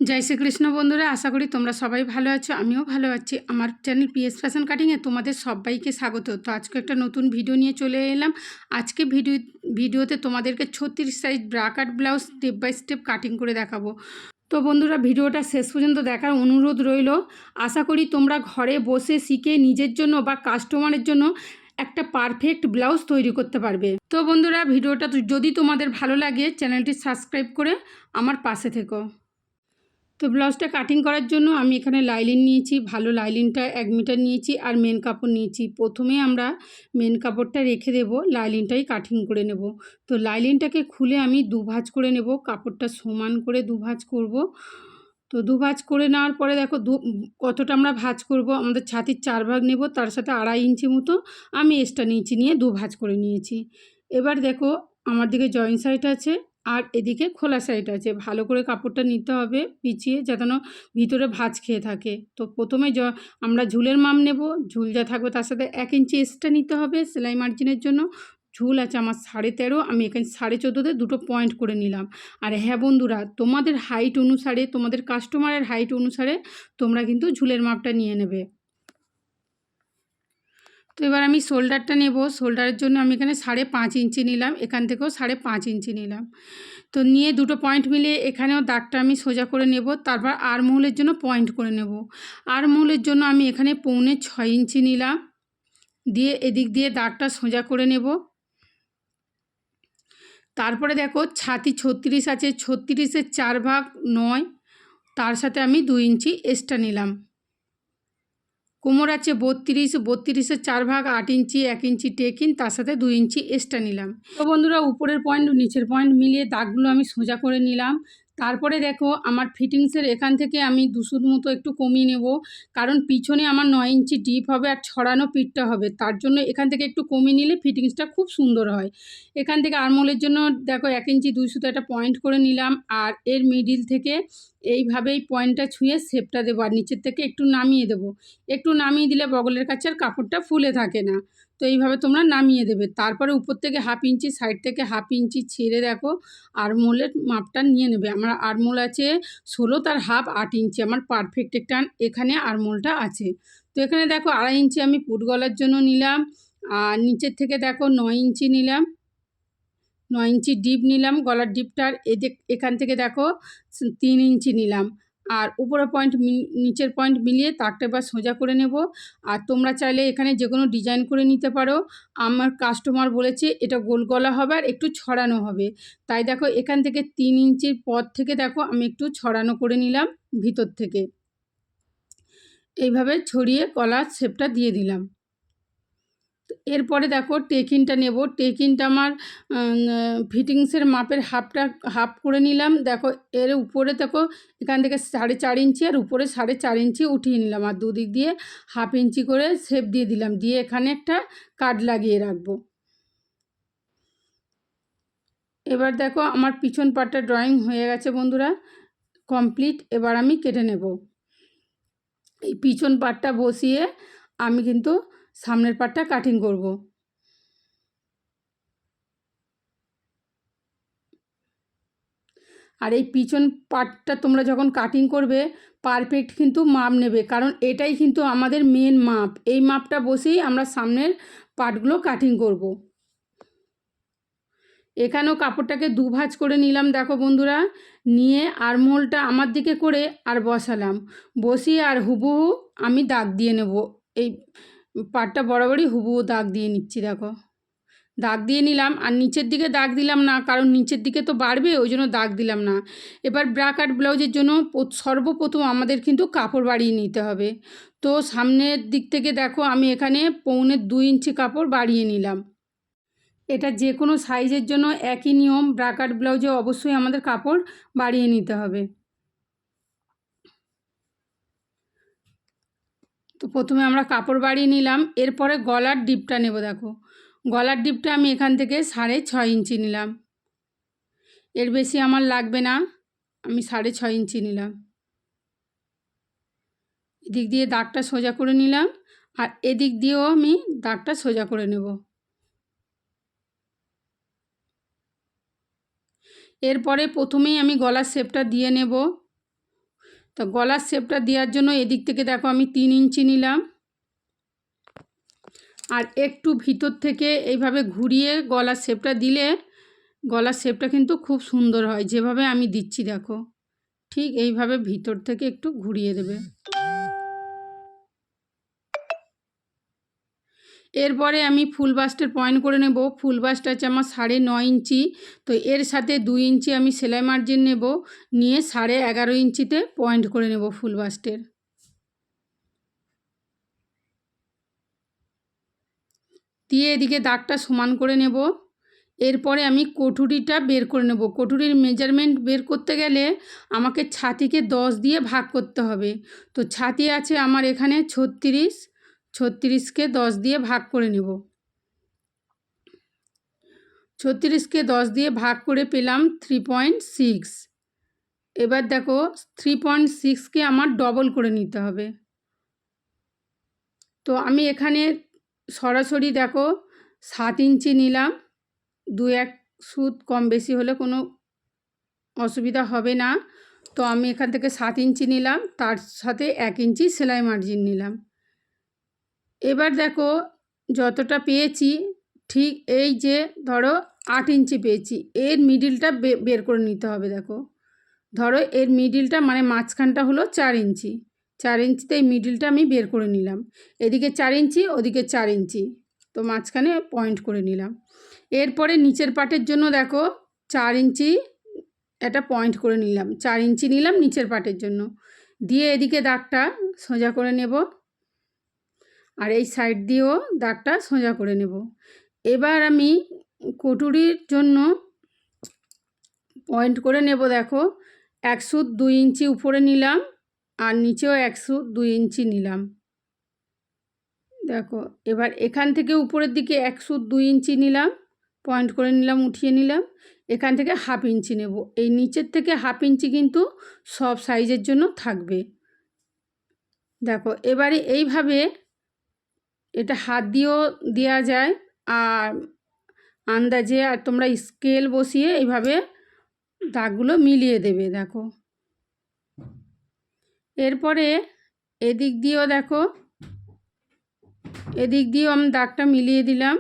জয় শ্রীকৃষ্ণ বন্ধুরা, আশা করি তোমরা সবাই ভালো আছো। আমিও ভালো আছি। আমার চ্যানেল পিএস ফ্যাশন কাটিংয়ে তোমাদের সবাইকে স্বাগত। তো আজকে একটা নতুন ভিডিও নিয়ে চলে এলাম। আজকে ভিডিওতে তোমাদেরকে 36 size bra cut blouse step by step cutting করে দেখাবো। তো বন্ধুরা, ভিডিওটা শেষ পর্যন্ত দেখার অনুরোধ রইল। আশা করি তোমরা ঘরে বসে শিখে নিজের জন্য বা কাস্টমারের জন্য একটা পারফেক্ট ব্লাউজ তৈরি করতে পারবে। তো বন্ধুরা, ভিডিওটা যদি তোমাদের ভালো লাগে চ্যানেলটি সাবস্ক্রাইব করে আমার পাশে থেকো। তো ব্লাউজটা কাটিং করার জন্য আমি এখানে লাইলিন নিয়েছি, ভালো লাইলিনটা 1 মিটার নিয়েছি আর মেন কাপড় নিয়েছি। প্রথমে আমরা মেন কাপড়টা রেখে দেব, লাইলিনটাই কাটিং করে নেব। তো লাইলিনটাকে খুলে আমি দুভাঁজ করে নেব, কাপড়টা সমান করে দুভাঁজ করব। তো দুভাঁজ করে নেওয়ার পরে দেখো কতটা আমরা ভাঁজ করব, আমাদের ছাতির 4 ভাগ নেব, তার সাথে 2.5 ইঞ্চি মতো আমি এক্সট্রা নিয়েছি, নিয়ে দুভাঁজ করে নিয়েছি। এবার দেখো আমার দিকে জয়েন্ট সাইড আছে আর এদিকে খোলা সাইড আছে। ভালো করে কাপড়টা নিতে হবে পিছিয়ে, যাতে না ভিতরে ভাঁজ খেয়ে থাকে। তো প্রথমে আমরা ঝুলের মাপ নেব, ঝুল যা থাকবে তার সাথে 1 ইঞ্চি এক্সট্রা নিতে হবে সেলাই মার্জিনের জন্য। ঝুল আছে আমার 13.5, আমি এখানে 14.5-তে দুটো পয়েন্ট করে নিলাম। আর হ্যাঁ বন্ধুরা, তোমাদের হাইট অনুসারে, তোমাদের কাস্টমারের হাইট অনুসারে তোমরা কিন্তু ঝুলের মাপটা নিয়ে নেবে। তো এবার আমি শোল্ডারটা নেব। শোল্ডারের জন্য আমি এখানে 5.5 ইঞ্চি নিলাম, এখান থেকেও 5.5 ইঞ্চি নিলাম। তো নিয়ে দুটো পয়েন্ট মিলিয়ে এখানেও দাগটা আমি সোজা করে নেব। তারপর আর্মহোলের জন্য পয়েন্ট করে নেব। আর্মহোলের জন্য আমি এখানে 6.25 ইঞ্চি নিলাম, দিয়ে এদিক দিয়ে দাগটা সোজা করে নেব। তারপরে দেখো ছাতি 36 আছে, 36-এর 4 ভাগ 9, তার সাথে আমি 2 ইঞ্চি এক্সট্রা নিলাম। কোমর আছে 32, 32-এর 4 ভাগ 8 ইঞ্চি, 1 ইঞ্চি টেকিন, তার সাথে 2 ইঞ্চি এক্সট্রা নিলাম। তো বন্ধুরা, উপরের পয়েন্ট নিচের পয়েন্ট মিলিয়ে দাগগুলো আমি সোজা করে নিলাম। তারপরে দেখো আমার ফিটিংসের এখান থেকে আমি 2 সুত মতো একটু কমিয়ে নেব, কারণ পিছনে আমার 9 ইঞ্চি ডিপ হবে আর ছড়ানো পিঠটা হবে, তার জন্য এখান থেকে একটু কমিয়ে নিলে ফিটিংসটা খুব সুন্দর হয়। এখান থেকে আর্মহোলের জন্য দেখো 1 ইঞ্চি 2 সুতো একটা পয়েন্ট করে নিলাম, আর এর মিডিল থেকে এইভাবেই পয়েন্টটা ছুঁয়ে শেপটা দেবো, আর নিচের থেকে একটু নামিয়ে দেবো। একটু নামিয়ে দিলে বগলের কাছে আর কাপড়টা ফুলে থাকে না। তো এইভাবে তোমরা নামিয়ে দেবে। তারপরে উপর থেকে 1/2 ইঞ্চি, সাইড থেকে 1/2 ইঞ্চি ছেড়ে দেখো আর্মহোলের মাপটা নিয়ে নেবে। আমার আর্মহোল আছে 16, তার হাফ 8 ইঞ্চি, আমার পারফেক্ট একটা এখানে আর্মহোলটা আছে। তো এখানে দেখো 2.5 ইঞ্চি আমি পুট গলার জন্য নিলাম, আর নিচের থেকে দেখো 9 ইঞ্চি নিলাম, 9 ইঞ্চি ডিপ নিলাম গলার ডিপটার। এখান থেকে দেখো 3 ইঞ্চি নিলাম, আর উপরের পয়েন্ট নিচের পয়েন্ট মিলিয়ে তাকটা এবার সোজা করে নেব। আর তোমরা চাইলে এখানে যে কোনো ডিজাইন করে নিতে পারো। আমার কাস্টমার বলেছে এটা গোল গলা হবে আর একটু ছড়ানো হবে, তাই দেখো এখান থেকে 3 ইঞ্চির পর থেকে দেখো আমি একটু ছড়ানো করে নিলাম ভিতর থেকে। এইভাবে ছড়িয়ে গলার শেপটা দিয়ে দিলাম। এরপরে দেখো টেকিনটা নেব। টেকিনটা আমার ফিটিংসের মাপের হাফ করে নিলাম। দেখো এর উপরে দেখো এখান থেকে 4.5 ইঞ্চি আর উপরে 4.5 ইঞ্চি উঠিয়ে নিলাম, আর দুদিক দিয়ে 1/2 ইঞ্চি করে শেপ দিয়ে দিলাম, দিয়ে এখানে একটা কাট লাগিয়ে রাখবো। এবার দেখো আমার পিছন পাটটা ড্রয়িং হয়ে গেছে বন্ধুরা, কমপ্লিট। এবার আমি কেটে নেব। এই পিছন পাটটা বসিয়ে আমি কিন্তু সামনের পাটটা কাটিং করব। আর এই পিছন পার্টটা তোমরা যখন কাটিং করবে পারফেক্ট কিন্তু মাপ নেবে, কারণ এটাই কিন্তু আমাদের মেন মাপ। এই মাপটা বসেই আমরা সামনের পার্টগুলো কাটিং করব। এখানেও কাপড়টাকে দুভাঁজ করে নিলাম দেখো বন্ধুরা, নিয়ে আর্মহোলটা আমার দিকে করে আর বসালাম, বসিয়ে আর হুবহু আমি দাগ দিয়ে নেব। এই পার্টটা বরাবরই হুবহু দাগ দিয়ে নিচ্ছি। দেখো দাগ দিয়ে নিলাম, আর নিচের দিকে দাগ দিলাম না, কারণ নিচের দিকে তো বাড়বে, ওই জন্য দাগ দিলাম না। এবার ব্রা কাট ব্লাউজের জন্য সর্বপ্রথম আমাদের কিন্তু কাপড় বাড়িয়ে নিতে হবে। তো সামনের দিক থেকে দেখো আমি এখানে 2.25 ইঞ্চি কাপড় বাড়িয়ে নিলাম। এটা যে কোনো সাইজের জন্য একই নিয়ম, ব্রা কাট ব্লাউজে অবশ্যই আমাদের কাপড় বাড়িয়ে নিতে হবে। তো প্রথমে আমরা কাপড় বাড়িয়ে নিলাম, এরপরে গলার ডিপটা নেব। দেখো গলার ডিপটা আমি এখান থেকে 6.5 ইঞ্চি নিলাম, এর বেশি আমার লাগবে না, আমি 6.5 ইঞ্চি নিলাম। এদিক দিয়ে দাগটা সোজা করে নিলাম, আর এদিক দিয়েও আমি দাগটা সোজা করে নেব। এরপরে প্রথমেই আমি গলার শেপটা দিয়ে নেব। তো গলার শেপটা দেওয়ার জন্য এদিক থেকে দেখো আমি 3 ইঞ্চি নিলাম, আর একটু ভিতর থেকে এইভাবে ঘুরিয়ে গলার শেপটা দিলে গলার শেপটা কিন্তু খুব সুন্দর হয়। যেভাবে আমি দিচ্ছি দেখো, ঠিক এইভাবে ভিতর থেকে একটু ঘুরিয়ে দেবে। এরপরে আমি ফুল বাস্টের পয়েন্ট করে নেব। ফুল বাস্ট আছে আমার 9.5 ইঞ্চি, তো এর সাথে 2 ইঞ্চি আমি সেলাই মার্জিন নেব, নিয়ে 11.5 ইঞ্চিতে পয়েন্ট করে নেব ফুল বাস্টের। দিয়ে এদিকে দাগটা সমান করে নেব। এরপরে আমি কটুরিটা বের করে নেব। কটুরির মেজারমেন্ট বের করতে গেলে আমাকে ছাতিকে 10 দিয়ে ভাগ করতে হবে। তো ছাতি আছে আমার এখানে 36, 36কে 10 দিয়ে ভাগ করে নেব। 36কে 10 দিয়ে ভাগ করে পেলাম 3.6। এবার দেখো 3.6কে আমার ডবল করে নিতে হবে। তো আমি এখানে সরাসরি দেখো 7 ইঞ্চি নিলাম, 2-1 সুত কম বেশি হলে কোনো অসুবিধা হবে না। তো আমি এখান থেকে 7 ইঞ্চি নিলাম, তার সাথে 1 ইঞ্চি সেলাই মার্জিন নিলাম। এবার দেখো যতটা পেয়েছি, ঠিক এই যে ধরো 8 ইঞ্চি পেয়েছি, এর মিডিলটা বের করে নিতে হবে। দেখো ধরো এর মিডিলটা মানে মাঝখানটা হলো 4 ইঞ্চি, 4 ইঞ্চিতে এই মিডিলটা আমি বের করে নিলাম। এদিকে 4 ইঞ্চি, ওদিকে 4 ইঞ্চি, তো মাঝখানে পয়েন্ট করে নিলাম। এরপরে নিচের পাটের জন্য দেখো 4 ইঞ্চি একটা পয়েন্ট করে নিলাম, 4 ইঞ্চি নিলাম নিচের পাটের জন্য। দিয়ে এদিকে দাগটা সোজা করে নেব, আর এই সাইড দিয়েও দাগটা সোজা করে নেব। এবার আমি কটুরির জন্য পয়েন্ট করে নেব। দেখো 1 সুত 2 ইঞ্চি উপরে নিলাম, আর নিচেও 1 সুত 2 ইঞ্চি নিলাম। দেখো এবার এখান থেকে উপরের দিকে 1 সুত 2 ইঞ্চি নিলাম, পয়েন্ট করে নিলাম, উঠিয়ে নিলাম। এখান থেকে 1/2 ইঞ্চি নেব। এই নিচের থেকে 1/2 ইঞ্চি কিন্তু সব সাইজের জন্য থাকবে। দেখো এবারে এইভাবে এটা হাত দিয়েও দেওয়া যায়, আর আন্দাজে আর তোমরা স্কেল বসিয়ে এইভাবে দাগগুলো মিলিয়ে দেবে। দেখো এরপরে এদিক দিয়েও দেখো, এদিক দিয়েও আমি দাগটা মিলিয়ে দিলাম।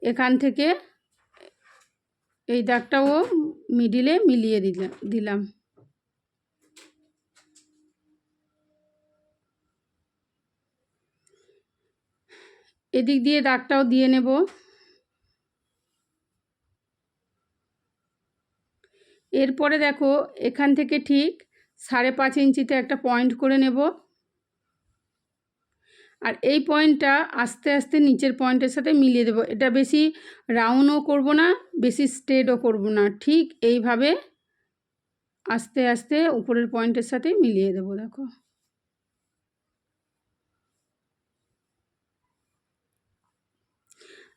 এখান থেকে এই দাগটাও মিডিলে মিলিয়ে দিলাম। এদিক দিয়ে দাগটাও দিয়ে নেব। এরপরে দেখো এখান থেকে ঠিক 5.5 ইঞ্চিতে একটা পয়েন্ট করে নেব, আর এই পয়েন্টটা আস্তে আস্তে নিচের পয়েন্টের সাথে মিলিয়ে দেব। এটা বেশি রাউন্ডও করব না, বেশি স্ট্রেটও করব না, ঠিক এইভাবে আস্তে আস্তে উপরের পয়েন্টের সাথে মিলিয়ে দেব। দেখো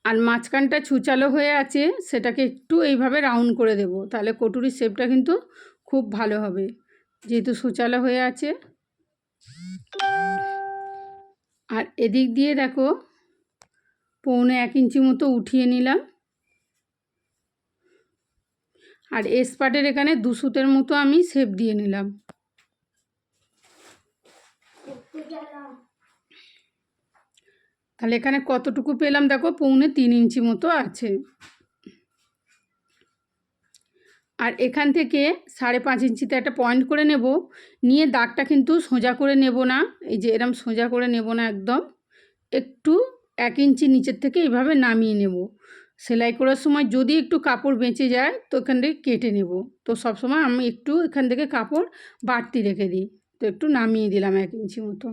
আর মাঝখানটা ছুচালো হয়ে আছে, সেটাকে একটু এইভাবে রাউন্ড করে দেব, তাহলে কটুরির শেপটা কিন্তু খুব ভালো হবে, যেহেতু ছুচালো হয়ে আছে। আর এদিক দিয়ে দেখো 1.25 ইঞ্চি মতো উঠিয়ে নিলাম, আর এস পার্টের এখানে 2 সুতের মতো আমি শেপ দিয়ে নিলাম। তাহলে এখানে কতটুকু পেলাম দেখো, 3.25 ইঞ্চি মতো আছে। আর এখান থেকে 5.5 ইঞ্চিতে একটা পয়েন্ট করে নেব, নিয়ে দাগটা কিন্তু সোজা করে নেব না, এই যে এরম সোজা করে নেব না, একদম একটু 1 ইঞ্চি নিচের থেকে এইভাবে নামিয়ে নেব। সেলাই করার সময় যদি একটু কাপড় বেঁচে যায় তো এখান থেকে কেটে নেব। তো সবসময় আমি একটু এখান থেকে কাপড় বাড়তি রেখে দিই, তো একটু নামিয়ে দিলাম 1 ইঞ্চি মতো।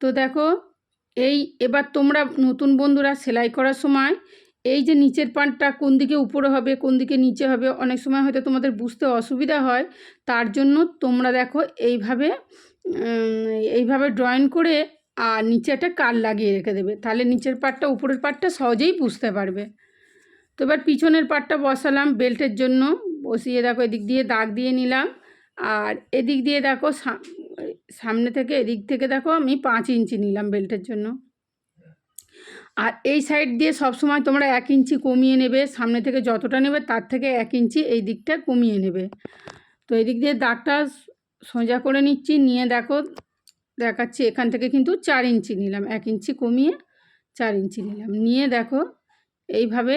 তো দেখো এবার তোমরা নতুন বন্ধুরা সেলাই করার সময় এই যে নিচের পাটটা কোন দিকে উপরে হবে কোন দিকে নিচে হবে, অনেক সময় হয়তো তোমাদের বুঝতে অসুবিধা হয়, তার জন্য তোমরা দেখো এইভাবে ড্রয়িং করে আর নিচে একটা কাট লাগিয়ে রেখে দেবে, তাহলে নিচের পাটটা উপরের পাটটা সহজেই বুঝতে পারবে। তো এবার পিছনের পাটটা বসালাম বেল্টের জন্য, বসিয়ে দেখো এদিক দিয়ে দাগ দিয়ে নিলাম, আর এদিক দিয়ে দেখো সামনে থেকে এদিক থেকে দেখো আমি 5 ইঞ্চি নিলাম বেল্টের জন্য। আর এই সাইড দিয়ে সবসময় তোমরা 1 ইঞ্চি কমিয়ে নেবে, সামনে থেকে যতটা নেবে তার থেকে 1 ইঞ্চি এই দিকটা কমিয়ে নেবে। তো এই দিক দিয়ে দাগটা সোজা করে নিচ্ছি, নিয়ে দেখো দেখাচ্ছি এখান থেকে কিন্তু 4 ইঞ্চি নিলাম, 1 ইঞ্চি কমিয়ে 4 ইঞ্চি নিলাম, নিয়ে দেখো এইভাবে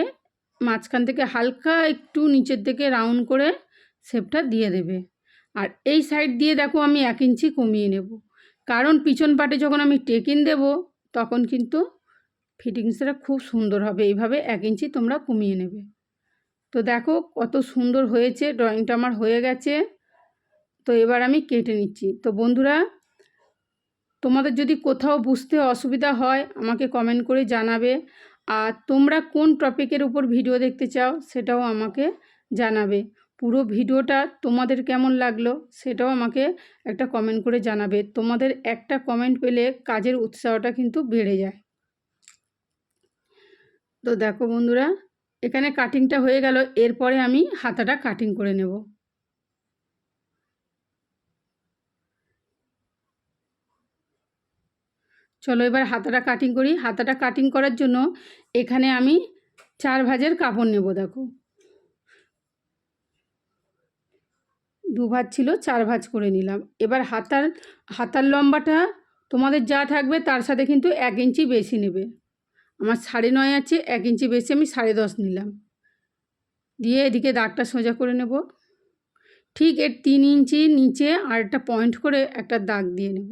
মাঝখান থেকে হালকা একটু নিচের দিকে রাউন্ড করে শেপটা দিয়ে দেবে। আর এই সাইড দিয়ে দেখো আমি 1 ইঞ্চি কমিয়ে নেব, কারণ পিছন পাটে যখন আমি টেকিন দেব তখন কিন্তু ফিটিংসটা খুব সুন্দর হবে। এইভাবে 1 ইঞ্চি তোমরা কমিয়ে নেবে। তো দেখো কত সুন্দর হয়েছে, ড্রয়িংটা আমার হয়ে গেছে। তো এবার আমি কেটে নিচ্ছি। তো বন্ধুরা, তোমাদের যদি কোথাও বুঝতে অসুবিধা হয় আমাকে কমেন্ট করে জানাবে, আর তোমরা কোন টপিকের উপর ভিডিও দেখতে চাও সেটাও আমাকে জানাবে। পুরো ভিডিওটা তোমাদের কেমন লাগলো সেটাও আমাকে একটা কমেন্ট করে জানাবে। তোমাদের একটা কমেন্ট পেলে কাজের উৎসাহটা কিন্তু বেড়ে যায়। তো দেখো বন্ধুরা, এখানে কাটিংটা হয়ে গেল, এরপরে আমি হাতাটা কাটিং করে নেব। চলো এবার হাতাটা কাটিং করি। হাতাটা কাটিং করার জন্য এখানে আমি 4 ভাঁজের কাপড় নেব। দেখো 2 ভাঁজ ছিল, 4 ভাঁজ করে নিলাম। এবার হাতার লম্বাটা তোমাদের যা থাকবে তার সাথে কিন্তু 1 ইঞ্চি বেশি নেবে। আমার 9.5 আছে, 1 ইঞ্চি বেশি আমি 10.5 নিলাম। দিয়ে এদিকে দাগটা সোজা করে নেব। ঠিক এর 3 ইঞ্চি নিচে আর একটা পয়েন্ট করে একটা দাগ দিয়ে নেব।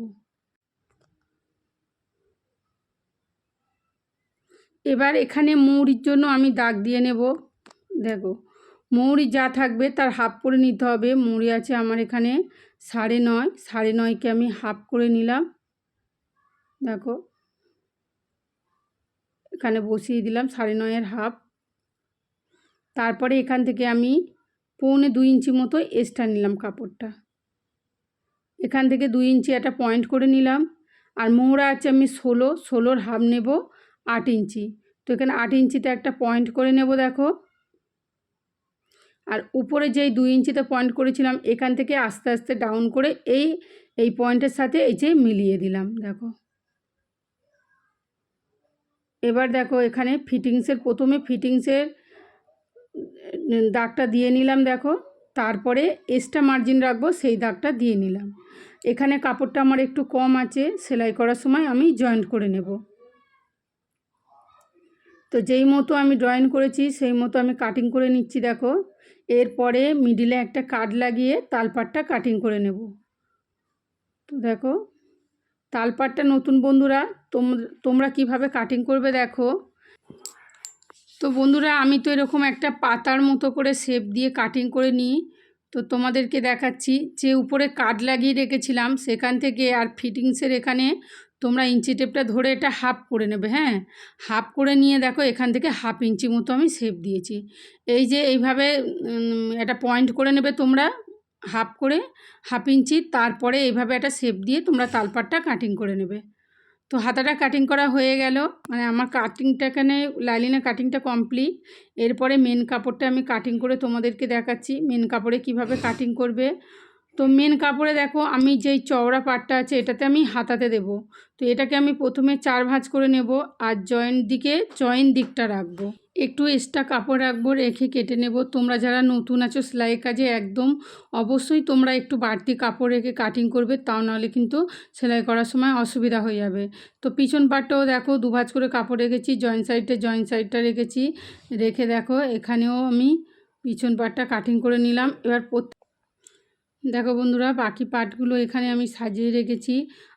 এবার এখানে মৌরির জন্য আমি দাগ দিয়ে নেব। দেখো মৌরি যা থাকবে তার হাফ করে নিতে হবে। মৌরি আছে আমার এখানে 9.5, 9.5কে আমি হাফ করে নিলাম। দেখো এখানে বসিয়ে দিলাম 9.5-এর হাফ। তারপরে এখান থেকে আমি 1.25 ইঞ্চি মতো এক্সট্রা নিলাম কাপড়টা। এখান থেকে 2 ইঞ্চি একটা পয়েন্ট করে নিলাম। আর মৌরা আছে আমি 16-র হাফ নেব 8 ইঞ্চি। তো এখানে 8 ইঞ্চিতে একটা পয়েন্ট করে নেব। দেখো আর উপরে যেই 2 ইঞ্চিতে পয়েন্ট করেছিলাম এখান থেকে আস্তে আস্তে ডাউন করে এই পয়েন্টের সাথে এই যে মিলিয়ে দিলাম। দেখো এবার দেখো এখানে প্রথমে ফিটিংসের দাগটা দিয়ে নিলাম। দেখো তারপরে এক্সট্রা মার্জিন রাখবো সেই দাগটা দিয়ে নিলাম। এখানে কাপড়টা আমার একটু কম আছে, সেলাই করার সময় আমি জয়েন্ট করে নেব। তো যেই মতো আমি জয়েন করেছি সেই মতো আমি কাটিং করে নিচ্ছি। দেখো এরপরে মিডিলে একটা কাট লাগিয়ে তালপাটটা কাটিং করে নেব। তো দেখো তালপাটটা নতুন বন্ধুরা তোমরা কিভাবে কাটিং করবে দেখো। তো বন্ধুরা আমি তো এরকম একটা পাতার মতো করে শেপ দিয়ে কাটিং করে নিই। তো তোমাদেরকে দেখাচ্ছি যে উপরে কাট লাগিয়ে রেখেছিলাম সেখান থেকে আর ফিটিংসের এখানে তোমরা ইঞ্চি টেপটা ধরে এটা হাফ করে নেবে। হ্যাঁ, হাফ করে নিয়ে দেখো এখান থেকে 1/2 ইঞ্চি মতো আমি শেপ দিয়েছি। এই যে এইভাবে একটা পয়েন্ট করে নেবে তোমরা হাফ করে 1/2 ইঞ্চি। তারপরে এইভাবে একটা শেপ দিয়ে তোমরা তালপাটটা কাটিং করে নেবে। তো হাতাটা কাটিং করা হয়ে গেল, মানে আমার কাটিংটা এখানে লাইলিনের কাটিংটা কমপ্লিট। এরপরে মেন কাপড়টা আমি কাটিং করে তোমাদেরকে দেখাচ্ছি মেন কাপড়ে কিভাবে কাটিং করবে। তো মেন কাপড়ে দেখো আমি যেই চওড়া পাটটা আছে এটাতে আমি হাতাতে দেব। তো এটাকে আমি প্রথমে 4 ভাঁজ করে নেব আর জয়েন দিকটা রাখবো, একটু এক্সট্রা কাপড় রাখবো, রেখে কেটে নেব। তোমরা যারা নতুন আছো সেলাইয়ের কাজে একদম অবশ্যই তোমরা একটু বাড়তি কাপড় রেখে কাটিং করবে, তাও নাহলে কিন্তু সেলাই করার সময় অসুবিধা হয়ে যাবে। তো পিছন পাটটাও দেখো 2 ভাঁজ করে কাপড় রেখেছি, জয়েন্ট সাইডটা রেখেছি। রেখে দেখো এখানেও আমি পিছন পাটটা কাটিং করে নিলাম। এবার দেখো বন্ধুরা বাকি পার্টগুলো এখানে আমি সাজিয়ে রেখেছি।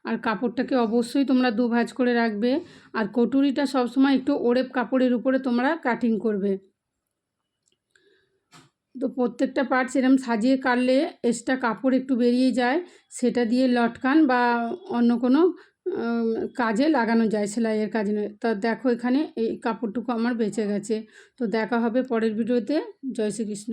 আর কাপড়টাকে অবশ্যই তোমরা 2 ভাঁজ করে রাখবে। আর কটুরিটা সবসময় একটু ওরেপ কাপড়ের উপরে তোমরা কাটিং করবে। তো প্রত্যেকটা পার্ট সেরকম সাজিয়ে কাটলে এক্সট্রা কাপড় একটু বেরিয়ে যায়, সেটা দিয়ে লটকান বা অন্য কোনো কাজে লাগানো যায়, সেলাইয়ের কাজে। তা দেখো এখানে এই কাপড়টুকু আমার বেঁচে গেছে। তো দেখা হবে পরের ভিডিওতে। জয় শ্রীকৃষ্ণ।